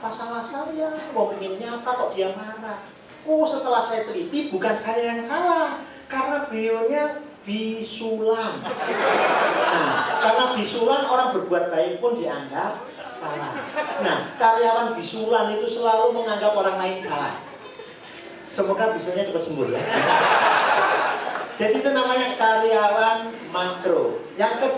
apa salah saya? Mau pengennya apa kok dia marah? Oh, setelah saya teliti bukan saya yang salah, karena beliaunya bisulan. Nah, karena bisulan orang berbuat baik pun dianggap salah. Nah, karyawan bisulan itu selalu menganggap orang lain salah. Semoga bisulannya cepat sembuh ya. Jadi itu namanya karyawan makro. Yang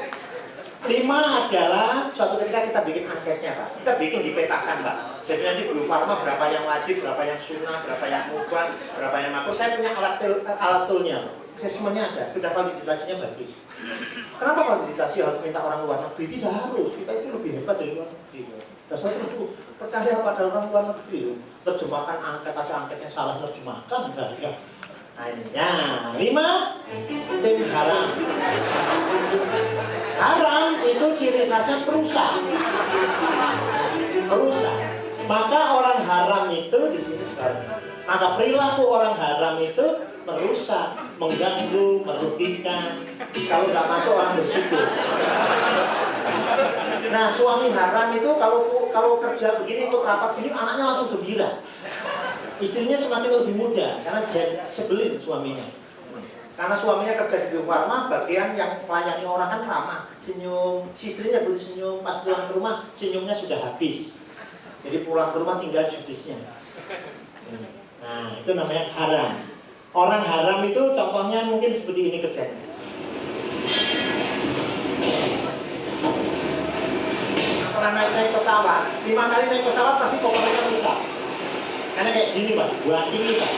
kelima adalah suatu ketika kita bikin angketnya Pak. Kita bikin dipetakan Pak. Jadi nanti Bio Farma berapa yang wajib, berapa yang sunnah, berapa yang mubah, berapa yang makro. Saya punya alat toolnya Pak. Assessmentnya ada, sudah validasinya bagus. Kenapa validasi harus minta orang luar negeri? Tidak harus, kita itu lebih hebat dari luar negeri. Dasar itu percaya pada orang luar negeri. Terjemahkan angket, ada angketnya salah terjemahkan enggak ya. Nah ini ya, 5 tim haram. Haram itu ciri khasnya perusak. Perusak. Maka orang haram itu di sini sekarang. Maka perilaku orang haram itu merusak, mengganggu, merugikan. Kalau nggak masuk orang bersyukur. Nah suami haram itu kalau kerja begini untuk rapat begini anaknya langsung gembira. Istrinya semakin lebih muda karena sebelin suaminya. Karena suaminya kerja di Bio Farma, bagian yang melayani orang kan ramah, senyum. Si istrinya boleh senyum, pas pulang ke rumah senyumnya sudah habis. Jadi pulang ke rumah tinggal judisnya. Nah itu namanya haram. Orang haram itu contohnya mungkin seperti ini kerjanya. Pernah naik pesawat, 5 kali naik pesawat pasti pokoknya rusak. Karena kayak gini Pak, buat tinggi Pak.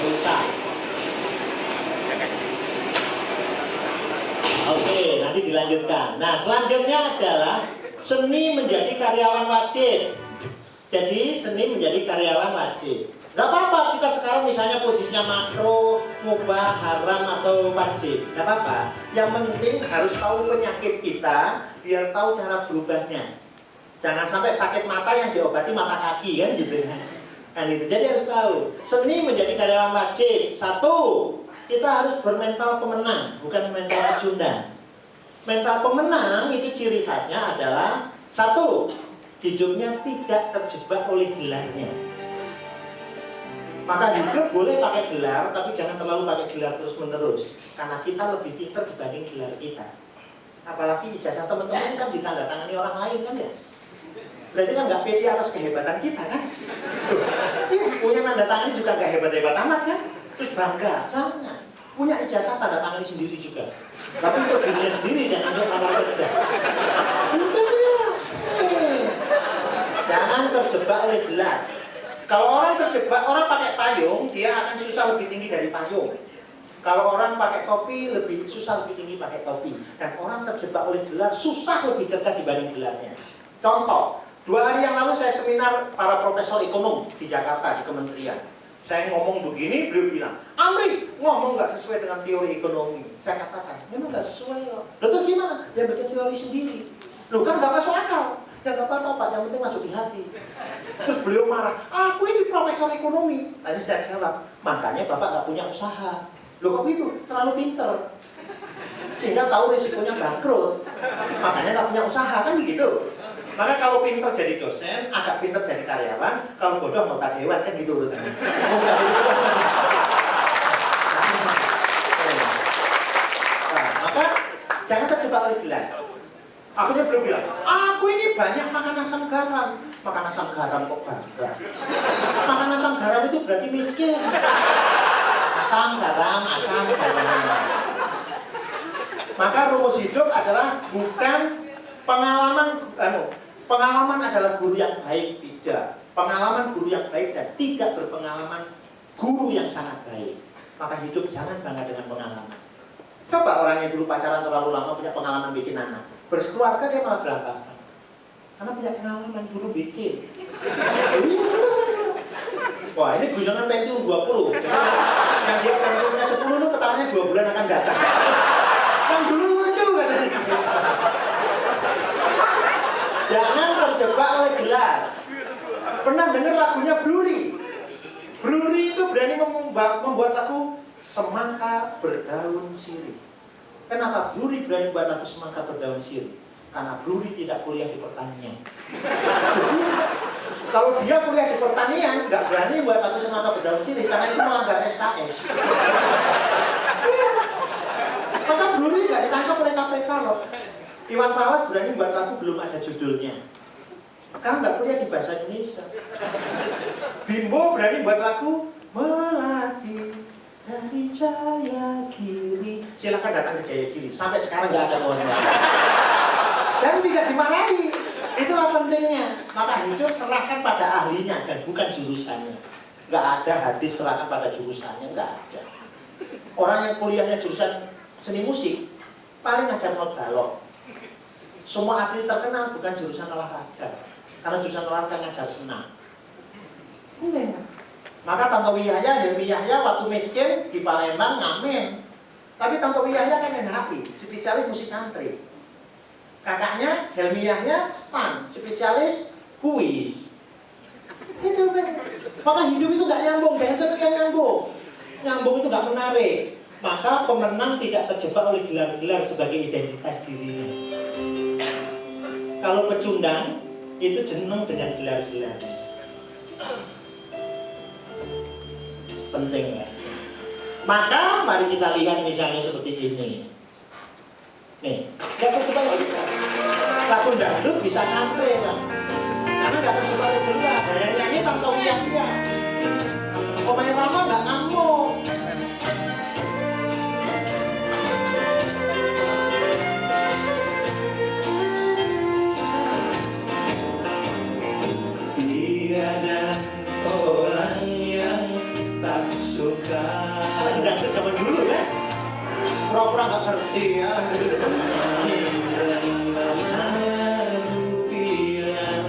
Rusak. Oke, nanti dilanjutkan. Nah, selanjutnya adalah seni menjadi karyawan wajib. Jadi, seni menjadi karyawan wajib. Gak apa-apa kita sekarang misalnya posisinya makro, mubah, haram atau wajib. Gak apa-apa. Yang penting harus tahu penyakit kita biar tahu cara berubahnya. Jangan sampai sakit mata yang diobati mata kaki kan gitu kan. Kan itu. Jadi harus tahu. Seni menjadi karyawan wajib. 1, kita harus bermental pemenang, bukan mental pecundang. Mental pemenang itu ciri khasnya adalah 1, hidupnya tidak terjebak oleh gelarnya. Maka hidup boleh pakai gelar, tapi jangan terlalu pakai gelar terus-menerus. Karena kita lebih pintar dibanding gelar kita. Apalagi ijazah teman-teman kan ditandatangani orang lain kan ya. Berarti kan nggak pede atas kehebatan kita kan. Punya tanda tangani juga nggak hebat-hebat amat kan. Terus bangga, jangan. Punya ijazah tanda tangani sendiri juga. Tapi untuk dirinya sendiri, jangan untuk kamar kerja. Jangan terjebak oleh gelar. Kalau orang terjebak, orang pakai payung, dia akan susah lebih tinggi dari payung. Kalau orang pakai topi, lebih susah lebih tinggi pakai topi. Dan orang terjebak oleh gelar, susah lebih cerdas dibanding gelarnya. Contoh, 2 hari yang lalu saya seminar para profesor ekonom di Jakarta, di kementerian. Saya ngomong begini, beliau bilang, Amri, ngomong nggak sesuai dengan teori ekonomi. Saya katakan, memang nggak sesuai loh. Lalu terus gimana? Ya bikin teori sendiri. Loh kan nggak masuk akal. Ya nggak apa-apa Pak, yang penting masuk di hati. Terus beliau marah, aku ini profesor ekonomi. Lalu saya jawab, makanya Bapak nggak punya usaha. Loh kok itu? Terlalu pinter. Sehingga tahu risikonya bangkrut. Makanya nggak punya usaha, kan begitu. Maka kalau pinter jadi dosen, agak pinter jadi karyawan, kalau bodoh anggota dewan, kan gitu urutannya. Nah, maka jangan terjebak oleh gelar. Akhirnya beliau bilang, aku ini banyak makan asam garam. Makan asam garam kok bangga? Makan asam garam itu berarti miskin. Asam garam. Maka rumus hidup adalah bukan pengalaman, pengalaman adalah guru yang baik, tidak. Pengalaman guru yang baik dan tidak berpengalaman guru yang sangat baik. Maka hidup jangan bangga dengan pengalaman. Coba orang yang dulu pacaran terlalu lama punya pengalaman bikin anak, berkeluarga dia malah berantakan. Karena punya pengalaman dulu bikin. Wah ini guyonan Pentium 20. Jadi, yang dia Pentiumnya 10 lu ketawanya 2 bulan akan datang. Kan dulu lucu katanya. Jangan terjebak oleh gelar. Pernah dengar lagunya Bluri? Bluri itu berani membuat lagu Semangka Berdaun Sirih. Kenapa Bruri berani buat lagu Semangka Berdaun Sirih? Karena Bruri tidak kuliah di pertanian. Kalau dia kuliah di pertanian, nggak berani buat lagu Semangka Berdaun Sirih karena itu melanggar SKS. Maka Bruri nggak ditangkap oleh KPK loh. Iwan Fals berani buat lagu belum ada judulnya karena nggak kuliah di bahasa Indonesia. Bimbo berani buat lagu Melati dari Jayagiri. Silakan datang ke Jayagiri. Sampai sekarang nggak ada mohon maaf. Dan tidak dimarahi. Itulah pentingnya. Maka hidup serahkan pada ahlinya dan bukan jurusannya. Nggak ada hadis serahkan pada jurusannya, nggak ada. Orang yang kuliahnya jurusan seni musik paling ngajar not balok. Semua atlet terkenal bukan jurusan olahraga, karena jurusan olahraga ngajar senam. Ini. Maka Tantowi Yahya, Helmi Yahya waktu miskin di Palembang ngamen. Tapi Tantowi Yahya kan NHI, spesialis musik country. Kakaknya Helmi Yahya stan, spesialis kuis. Itu kan. Maka hidup itu nggak nyambung, jangan sampai nyambung. Nyambung itu nggak menarik. Maka pemenang tidak terjebak oleh gelar-gelar sebagai identitas dirinya. Kalau pecundang itu jeneng dengan gelar-gelar. Penting ya. Maka mari kita lihat misalnya seperti ini. Nih, nggak terjebak oleh lagu dangdut bisa ngantre kan? Karena nggak terjebak oleh gelar. Yang nyanyi Tantowi Yahya. Komai Rama nggak ngamuk. Orang yang tak suka. Lagu dangdut zaman dulu ya. Pura-pura nggak ngerti ya.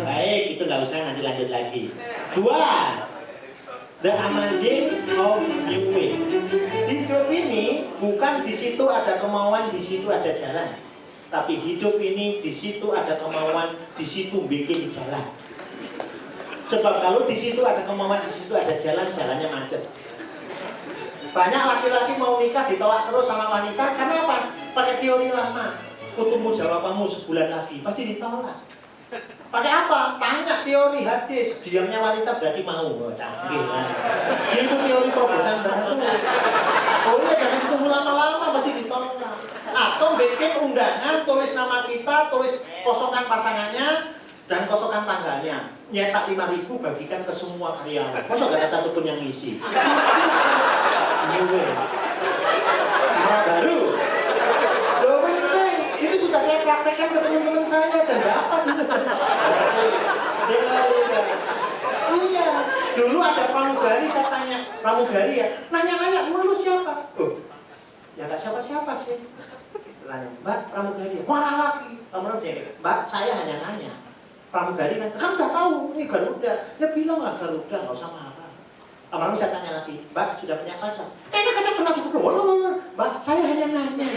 Baik, itu nggak usah, nanti lanjut lagi. 2. The Amazing of New Way. Hidup ini bukan di situ ada kemauan, di situ ada jalan. Tapi hidup ini di situ ada kemauan, di situ bikin jalan. Sebab kalau di situ ada kemauan, di situ ada jalan, jalannya macet. Banyak laki-laki mau nikah ditolak terus sama wanita, karena apa? Pakai teori lama. Kutunggu jawabanmu sebulan lagi, pasti ditolak. Pakai apa? Tanya teori hadis. Diamnya wanita berarti mau. Oh, canggih kan? Itu teori terobosan baru. Oh iya, jangan ditunggu lama-lama, pasti ditolak. Atau bikin undangan, tulis nama kita, tulis kosongan pasangannya, dan kosongan tanggalnya. Nyetak 5.000 bagikan ke semua karyawan. Masa gak ada satupun yang ngisi? Cara baru. Loh penting. Itu sudah saya praktekkan ke teman-teman saya dan dapat itu. Iya. Dulu ada pramugari, saya tanya pramugari ya. Nanya-nanya, lu siapa? Oh, ya gak siapa-siapa sih. Tanya, Mbak pramugari ya? Marah lagi. Pramugari, Mbak saya hanya nanya. Pramugari kan udah tahu ini Garuda, ya bilang lah Garuda, nggak usah marah. Lama-lama saya tanya lagi, Mbak sudah punya pacar? Ini pacar pernah cukup loh. Mbak saya hanya nanya,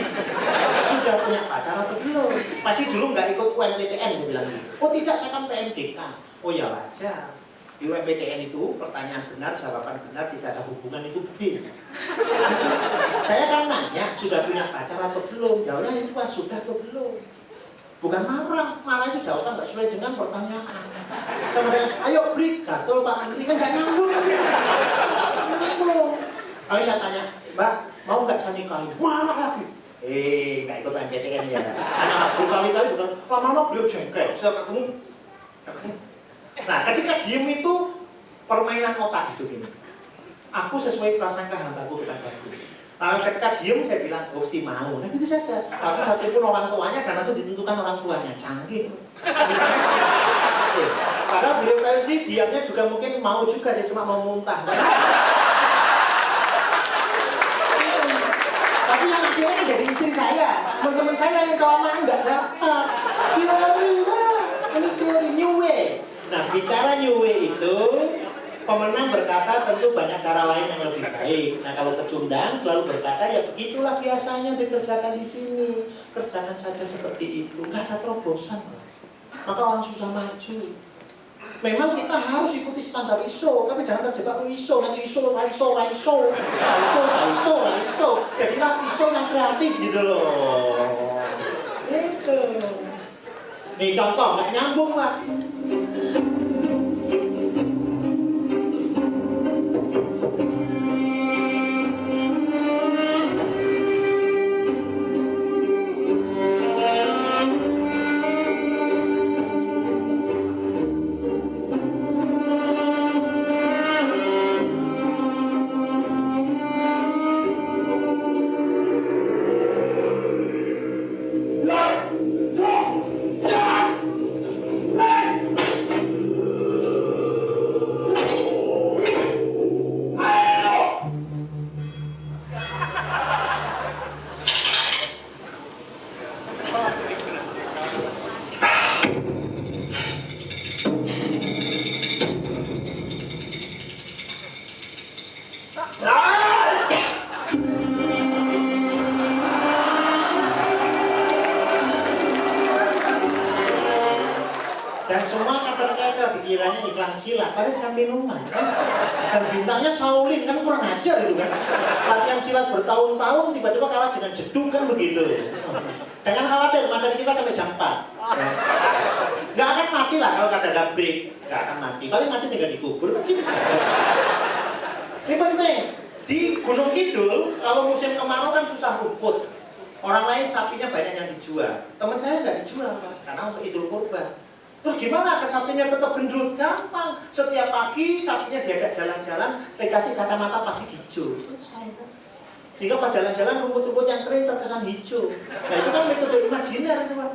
sudah punya pacar atau belum? Pasti dulu nggak ikut UMPTN, saya bilang gitu. Oh tidak, saya kan PMDK. Oh ya wajar. Di UMPTN itu pertanyaan benar, jawaban benar, tidak ada hubungan itu B. Saya kan nanya sudah punya pacar atau belum? Jawabnya itu Mas sudah atau belum? Bukan marah, marah itu jawaban nggak sesuai dengan pertanyaan. Sama dengan, ayo break, gatel Pak Andri, kan nggak nyambung. Nyambung. Lalu saya tanya, Mbak, mau nggak saya nikahi? Marah lagi. Nggak ikut MPTN ya. Anak berkali-kali bukan, lama-lama beliau jengkel. Saya ketemu. Nah, ketika diem itu permainan otak hidup ini. Aku sesuai prasangka hambaku kepadaku. Nah, ketika diem saya bilang, oh si mau. Nah gitu saja. Langsung saya telepon orang tuanya dan langsung ditentukan orang tuanya. Canggih. Padahal beliau tadi diamnya juga mungkin mau juga, saya cuma mau muntah. Tapi yang akhirnya menjadi istri saya. Teman-teman saya yang kelamaan nggak dapat. Teori lah. Ini teori New Way. Nah bicara New Way itu, pemenang berkata tentu banyak cara lain yang lebih baik. Nah kalau pecundang selalu berkata ya begitulah biasanya dikerjakan di sini. Kerjakan saja seperti itu. Nggak ada terobosan. Maka orang susah maju. Memang kita harus ikuti standar ISO, tapi jangan terjebak ke ISO. Nanti ISO. Jadilah ISO yang kreatif gitu loh. Itu. Nih contoh, nggak nyambung Pak. Dan semua kader-kader dikiranya iklan silat, padahal kan minuman kan. Dan bintangnya Shaolin, kan kurang ajar itu kan. Latihan silat bertahun-tahun, tiba-tiba kalah dengan jeduk kan begitu. Jangan khawatir, materi kita sampai jam 4 ya. Nggak akan mati lah kalau ada break, nggak akan mati. Paling mati tinggal dikubur, kan gitu saja. Ini penting, di Gunung Kidul, kalau musim kemarau kan susah rumput. Orang lain sapinya banyak yang dijual. Teman saya nggak dijual, Pak, karena untuk Idul Kurban. Terus gimana agar sapinya tetap gendut? Gampang. Setiap pagi sapinya diajak jalan-jalan, dikasih kacamata plastik hijau. Selesai kan? Sehingga pas jalan-jalan rumput-rumput yang kering terkesan hijau. Nah itu kan metode imajiner itu Pak.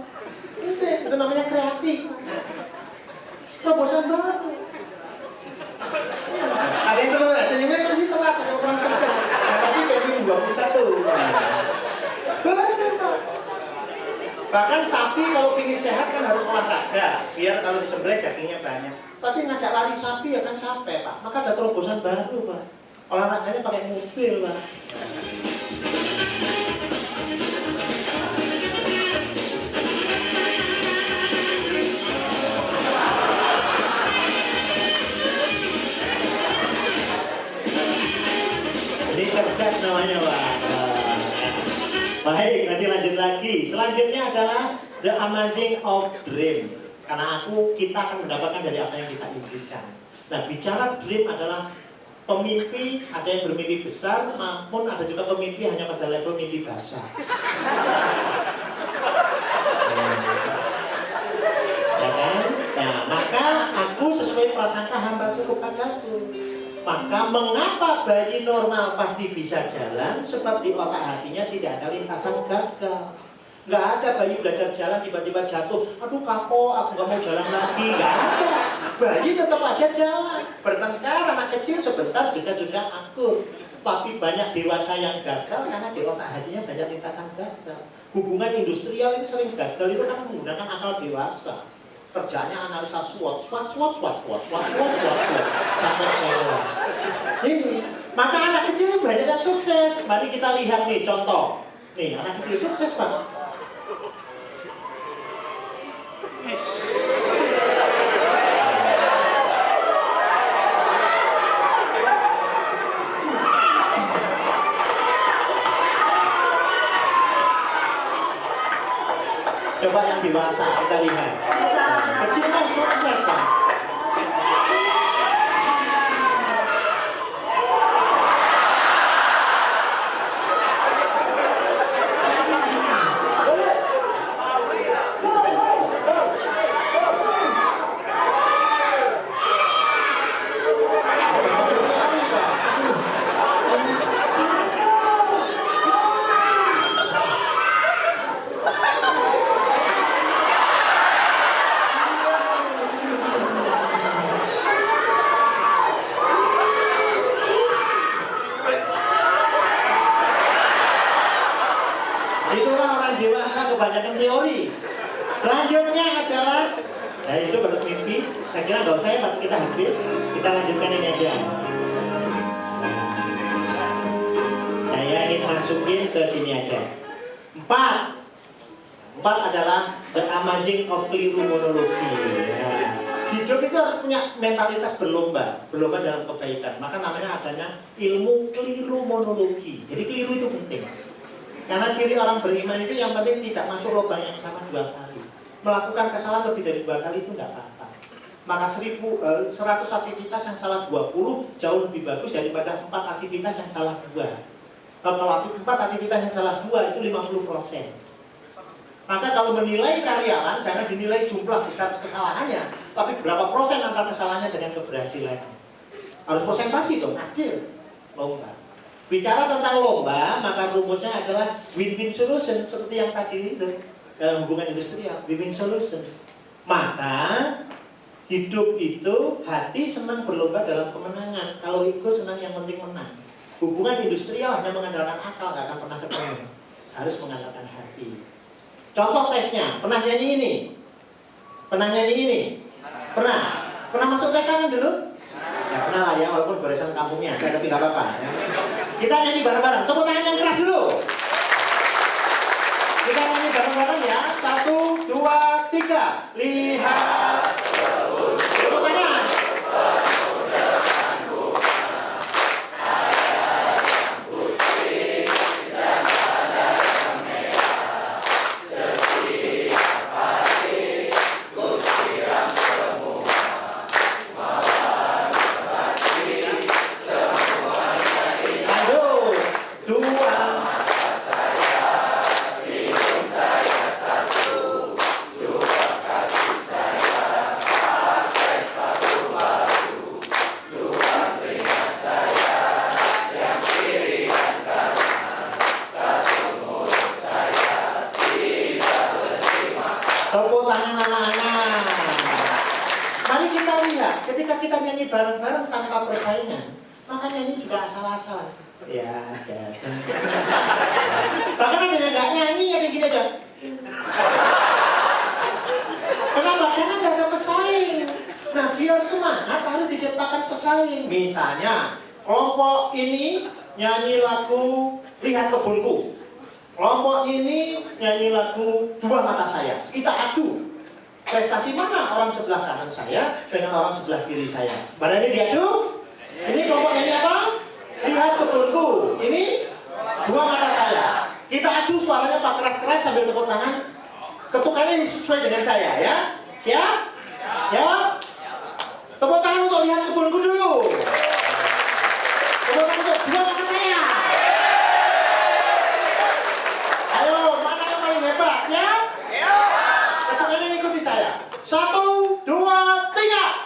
Itu namanya kreatif. Terobosan baru. Ada yang terlalu senyumnya terus itu telat, atau kurang cerdas. Nah tadi Pentium 21. Benar Pak. Bahkan sapi kalau ingin sehat kan harus olahraga, biar kalau disembelih dagingnya banyak. Tapi ngajak lari sapi ya kan capek Pak. Maka ada terobosan baru Pak. Olahraganya pakai mobil Pak. Ini cerdas namanya Pak. Baik, nanti lanjut lagi. Selanjutnya adalah The Amazing of Dream. Karena kita akan mendapatkan dari apa yang kita impikan. Nah, bicara dream adalah pemimpi, ada yang bermimpi besar, maupun ada juga pemimpi hanya pada level mimpi basah. Ya kan? Nah, maka aku sesuai prasangka hambaku kepadaku. Maka mengapa bayi normal pasti bisa jalan? Sebab di otak hatinya tidak ada lintasan gagal. Nggak ada bayi belajar jalan tiba-tiba jatuh, aduh kapok, aku nggak mau jalan lagi. Nggak ada. Bayi tetap aja jalan. Bertengkar anak kecil sebentar juga sudah akur. Tapi banyak dewasa yang gagal karena di otak hatinya banyak lintasan gagal. Hubungan industrial itu sering gagal itu kan menggunakan akal dewasa. Kerjanya analisa SWOT sampai saya. Ini, maka anak kecil ini banyak yang sukses. Mari kita lihat nih contoh. Nih anak kecil sukses Pak. Coba yang dewasa kita lihat. Kecil kan sukses Pak. Kebanyakan teori. Selanjutnya adalah, nah itu bentuk mimpi. Saya kira nggak usah ya, Pak, kita habis. Kita lanjutkan ini aja. Saya ingin masukin ke sini aja. 4 adalah The Amazing of Keliru Monologi. Ya. Di hidup itu harus punya mentalitas berlomba dalam kebaikan. Maka namanya adanya ilmu keliru monologi. Jadi keliru itu penting. Karena ciri orang beriman itu yang penting tidak masuk lubang yang sama 2 kali. Melakukan kesalahan lebih dari 2 kali itu tidak apa-apa. Maka 100 aktivitas yang salah 20 jauh lebih bagus daripada 4 aktivitas yang salah 2. Kalau 4 aktivitas yang salah 2 itu 50%. Maka kalau menilai karyawan jangan dinilai jumlah besar kesalahannya, tapi berapa persen angka kesalahannya dengan keberhasilan. Harus persentase dong, adil. Lomba. Bicara tentang lomba, maka rumusnya adalah win-win solution seperti yang tadi itu dalam hubungan industrial, win-win solution. Maka hidup itu hati senang berlomba dalam kemenangan. Kalau ego senang yang penting menang. Hubungan industrial hanya mengandalkan akal, nggak akan pernah ketemu. Harus mengandalkan hati. Contoh tesnya, pernah nyanyi ini? Pernah nyanyi ini? Pernah? Pernah masuk TK kan dulu? Ya pernah lah ya, walaupun goresan kampungnya ada, tapi nggak apa-apa ya. Kita nyanyi bareng-bareng, tepuk tangan yang keras dulu. Kita nyanyi bareng-bareng ya, 1, 2, 3. Lihat. Tepuk tangan. Tepuk tangan anak-anak. Mari kita lihat, ketika kita nyanyi bareng-bareng tanpa persaingan, maka nyanyi juga asal-asalan. Ya, ya. Bahkan ada yang nggak nyanyi, ada yang gini aja. Kenapa? Karena nggak ada pesaing. Nah, biar semangat harus diciptakan pesaing. Misalnya, kelompok ini nyanyi lagu Lihat Kebunku. Kelompok ini nyanyi lagu Dua Mata Saya. Kita adu. Prestasi mana orang sebelah kanan saya dengan orang sebelah kiri saya? Mana ini diadu? Ini kelompok nyanyi apa? Lihat Kebunku. Ini Dua Mata Saya. Kita adu suaranya pak keras-keras sambil tepuk tangan. Ketukannya sesuai dengan saya ya. Siap? Siap? Tepuk tangan untuk Lihat Kebunku dulu. Tepuk tangan untuk Dua Mata Saya. Ayo, mana yang paling hebat? Siap? Ketukannya ikuti saya. 1, 2, 3.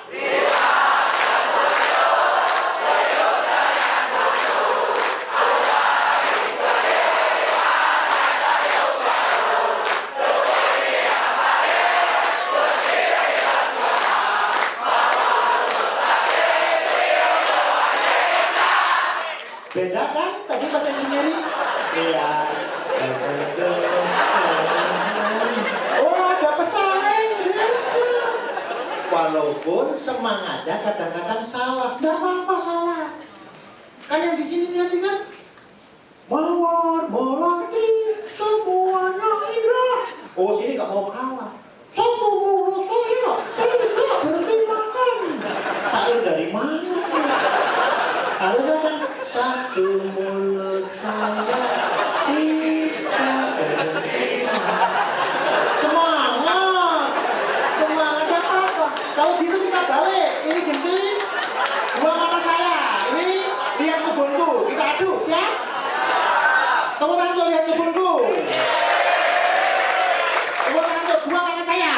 Beda kan? Tadi pas yang sendiri? Iya. Oh, ada pesaing. Walaupun semangatnya kadang-kadang salah. Nggak apa-apa salah. Kan yang di sini nanti kan mawar melati semuanya indah. Oh, sini nggak mau kalah. Satu mulut saya tidak berhenti makan. Sayur dari mana? Harusnya kan satu mulut saya tidak berhenti makan. Semangat, semangat apa? Kalau gitu kita balik. Ini ganti Dua Mata Saya. Ini Lihat Kebunku. Kita adu, siap? Tepuk tangan untuk Lihat Kebunku. Tepuk tangan untuk Dua Mata Saya.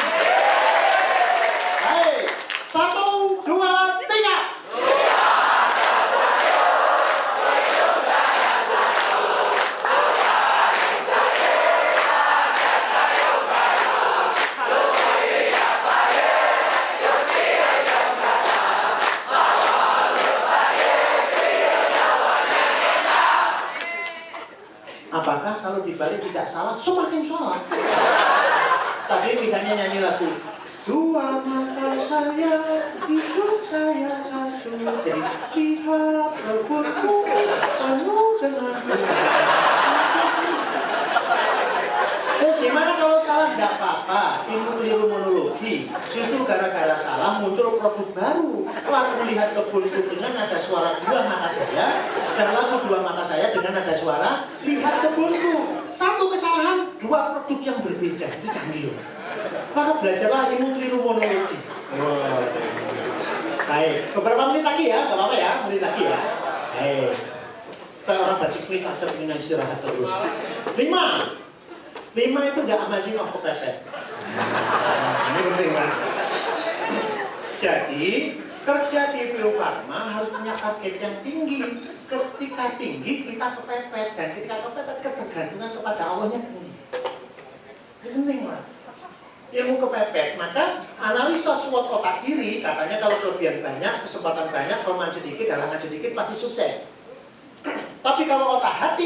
Baik, 1, 2, 3. Apakah kalau dibalik tidak salah? Semakin salah. Tadi misalnya nyanyi lagu Dua mata saya, hidup saya satu. Jadi lihat kebunku penuh dengan bunga. Terus gimana kalau salah? Tidak apa-apa. Ilmu keliru monologi lagi. Justru gara-gara salah muncul produk baru. Lagu Lihat Kebunku dengan nada suara dua mata saya, dan lagu Dua Mata Saya dengan nada suara Lihat Kebunku. Satu kesalahan, dua produk yang berbeda. Itu canggih. Maka belajarlah ilmu keliru monologi. Wow. Baik, beberapa menit lagi ya, nggak apa-apa ya, menit lagi ya. Baik. Kayak orang basic klik aja ingin istirahat terus. 5 itu nggak amazing of kepepet. Ini penting kan? Jadi kerja di Bio Farma harus punya target yang tinggi. Ketika tinggi kita kepepet, dan ketika kepepet ketergantungan kepada Allahnya tinggi. Ini penting lah. Ilmu kepepet, maka analisa SWOT otak kiri katanya kalau kelebihan banyak, kesempatan banyak, kelemahan sedikit, halangan sedikit pasti sukses. Tapi kalau otak hati